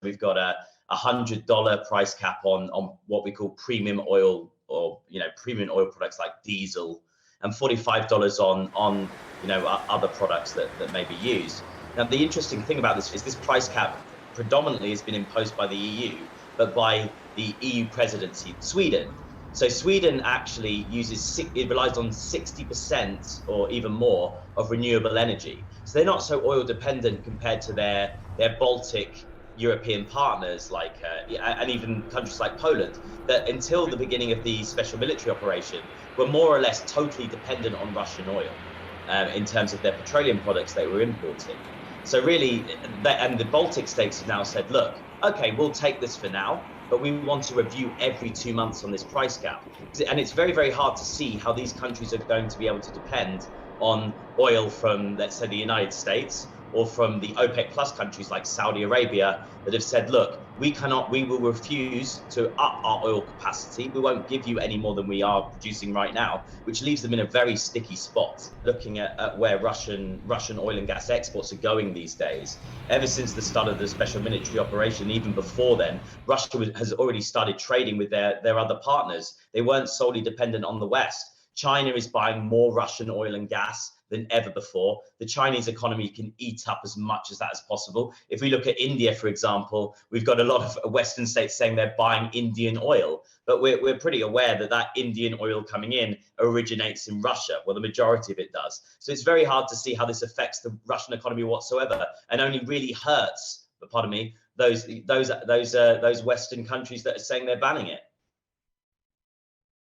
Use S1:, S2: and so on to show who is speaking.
S1: we've got a $100 price cap on what we call premium oil, or premium oil products like diesel, and $45 on other products that may be used. Now, the interesting thing about this is this price cap predominantly has been imposed by the EU, but by the EU presidency, Sweden. So Sweden actually it relies on 60% or even more of renewable energy. So they're not so oil dependent compared to their Baltic European partners, and even countries like Poland, that until the beginning of the special military operation were more or less totally dependent on Russian oil in terms of their petroleum products they were importing. So really, and the Baltic states have now said, look, okay, we'll take this for now, but we want to review every 2 months on this price cap. And it's very, very hard to see how these countries are going to be able to depend on oil from, let's say, the United States, or from the OPEC plus countries like Saudi Arabia, that have said, look, we will refuse to up our oil capacity. We won't give you any more than we are producing right now, which leaves them in a very sticky spot. Looking at where Russian oil and gas exports are going these days, ever since the start of the special military operation, even before then, Russia has already started trading with their other partners. They weren't solely dependent on the West. China is buying more Russian oil and gas than ever before. The Chinese economy can eat up as much as that as possible. If we look at India, for example, we've got a lot of Western states saying they're buying Indian oil, but we're pretty aware that Indian oil coming in originates in Russia. Well, the majority of it does. So it's very hard to see how this affects the Russian economy whatsoever, and only really hurts, those Western countries that are saying they're banning it.